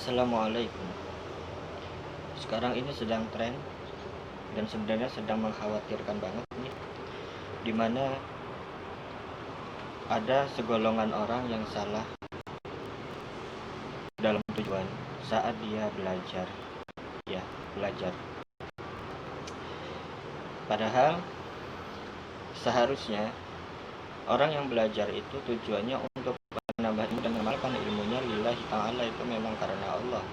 Assalamualaikum. Sekarang ini sedang tren dan sebenarnya sedang mengkhawatirkan banget nih, dimana ada segolongan orang yang salah dalam tujuan saat dia belajar. Ya, belajar. Padahal seharusnya orang yang belajar itu tujuannya untuk menambah ilmu dan mengamalkan ilmunya lillahi ta'ala, itu memang karena Allah.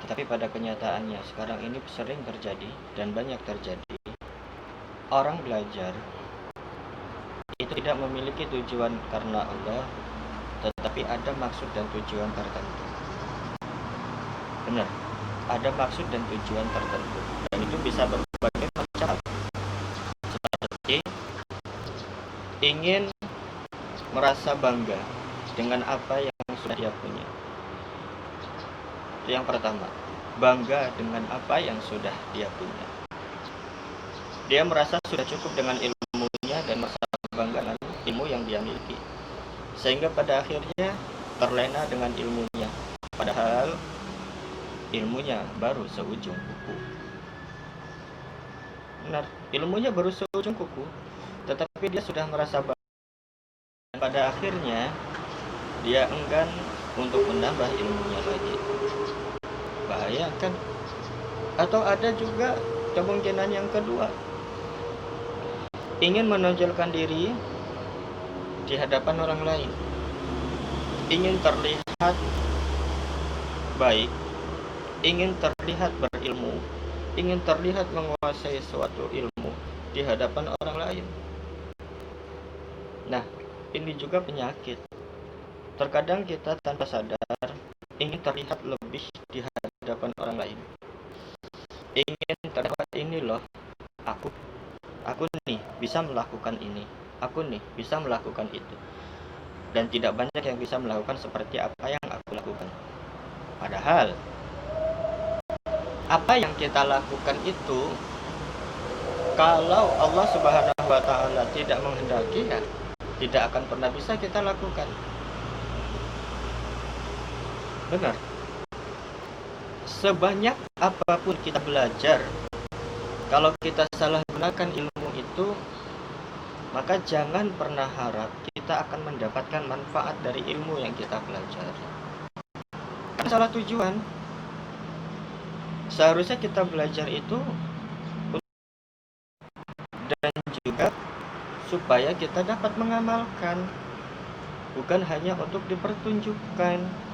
Tetapi pada kenyataannya sekarang ini sering terjadi dan banyak terjadi, orang belajar itu tidak memiliki tujuan karena Allah, tetapi ada maksud dan tujuan tertentu. Benar, ada maksud dan tujuan tertentu, dan itu bisa berbagai macam hal. Seperti ingin merasa bangga dengan apa yang sudah dia punya. Itu yang pertama, bangga dengan apa yang sudah dia punya. Dia merasa sudah cukup dengan ilmunya dan merasa bangga dengan ilmu yang dia miliki, sehingga pada akhirnya terlena dengan ilmunya, padahal ilmunya baru seujung kuku. Benar, ilmunya baru seujung kuku, tetapi dia sudah merasa bangga. Pada akhirnya dia enggan untuk menambah ilmunya lagi. Bahaya kan? Atau ada juga kemungkinan yang kedua, ingin menonjolkan diri di hadapan orang lain, ingin terlihat baik, ingin terlihat berilmu, ingin terlihat menguasai suatu ilmu di hadapan orang lain. Nah, ini juga penyakit. Terkadang kita tanpa sadar ingin terlihat lebih di hadapan orang lain, ingin terlihat, ini loh, aku nih bisa melakukan ini, aku nih bisa melakukan itu, dan tidak banyak yang bisa melakukan seperti apa yang aku lakukan. Padahal apa yang kita lakukan itu, kalau Allah Subhanahu wa Ta'ala tidak menghendaki, ya tidak akan pernah bisa kita lakukan. Benar, sebanyak apapun kita belajar, kalau kita salah gunakan ilmu itu, maka jangan pernah harap kita akan mendapatkan manfaat dari ilmu yang kita pelajari. Karena salah tujuan. Seharusnya kita belajar itu dan juga supaya kita dapat mengamalkan, bukan hanya untuk dipertunjukkan.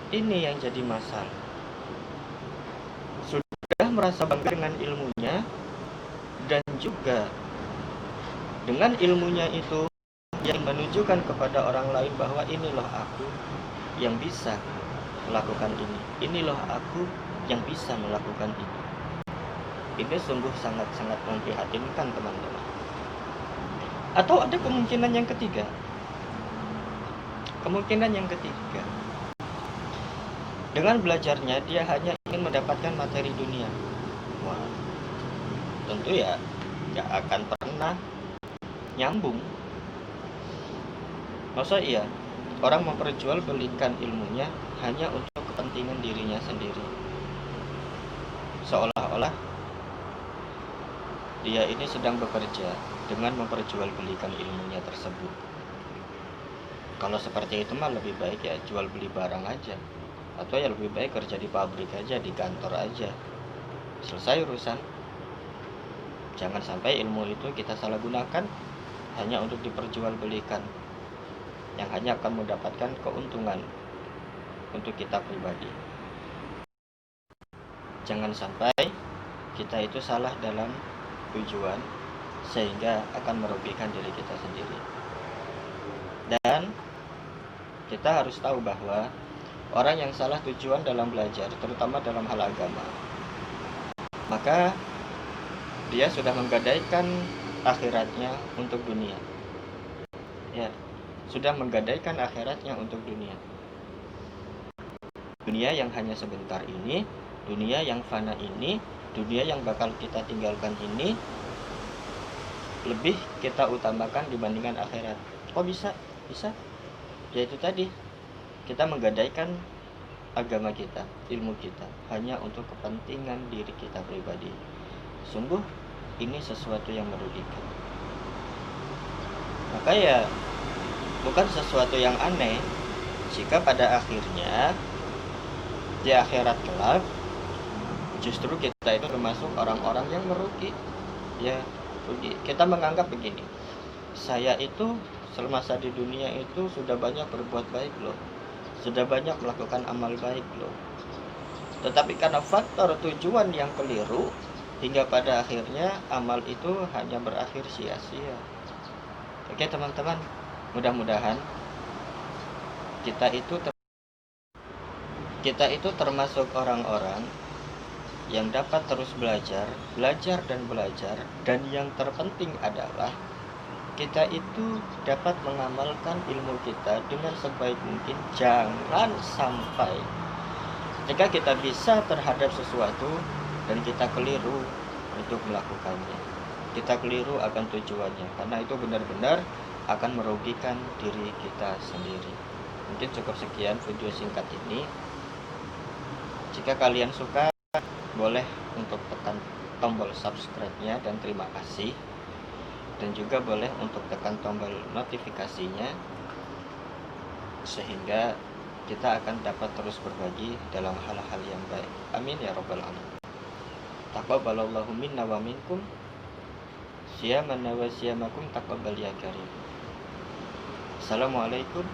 Ini yang jadi masalah. Sudah merasa bangga dengan ilmunya, dan juga dengan ilmunya itu yang menunjukkan kepada orang lain bahwa ini loh aku yang bisa melakukan ini loh aku yang bisa melakukan ini. Ini sungguh sangat-sangat memprihatinkan, teman-teman. Atau ada kemungkinan yang ketiga. Dengan belajarnya dia hanya ingin mendapatkan materi dunia. Wah, tentu ya gak akan pernah nyambung. Masa iya orang memperjualbelikan ilmunya hanya untuk kepentingan dirinya sendiri, seolah-olah dia ini sedang bekerja dengan memperjualbelikan ilmunya tersebut. Kalau seperti itu mah lebih baik ya jual beli barang aja, atau ya lebih baik kerja di pabrik aja, di kantor aja, selesai urusan. Jangan sampai ilmu itu kita salah gunakan hanya untuk diperjualbelikan, yang hanya akan mendapatkan keuntungan untuk kita pribadi. Jangan sampai kita itu salah dalam tujuan sehingga akan merugikan diri kita sendiri. Dan kita harus tahu bahwa orang yang salah tujuan dalam belajar, terutama dalam hal agama, maka dia sudah menggadaikan akhiratnya untuk dunia. Ya, sudah menggadaikan akhiratnya untuk dunia. Dunia yang hanya sebentar ini, dunia yang fana ini, dunia yang bakal kita tinggalkan ini, lebih kita utamakan dibandingkan akhirat. Kok bisa? Bisa. Ya itu tadi, kita menggadaikan agama kita, ilmu kita hanya untuk kepentingan diri kita pribadi. Sungguh ini sesuatu yang merugikan. Maka ya bukan sesuatu yang aneh jika pada akhirnya di akhirat kelak justru kita itu termasuk orang-orang yang merugi. Ya, rugi. Kita menganggap begini, saya itu semasa di dunia itu sudah banyak berbuat baik loh, sudah banyak melakukan amal baik loh. Tetapi karena faktor tujuan yang keliru, hingga pada akhirnya amal itu hanya berakhir sia-sia. Oke teman-teman, mudah-mudahan kita itu termasuk orang-orang yang dapat terus belajar dan yang terpenting adalah kita itu dapat mengamalkan ilmu kita dengan sebaik mungkin. Jangan sampai jika kita bisa terhadap sesuatu dan kita keliru untuk melakukannya, kita keliru akan tujuannya, karena itu benar-benar akan merugikan diri kita sendiri. Mungkin cukup sekian video singkat ini. Jika kalian suka, boleh untuk tekan tombol subscribe-nya dan terima kasih, dan juga boleh untuk tekan tombol notifikasinya sehingga kita akan dapat terus berbagi dalam hal-hal yang baik. Amin ya rabbal alamin. Taqabbalallahu minna wa minkum, siyamana wa siyamakum taqabbal ya karim. Assalamualaikum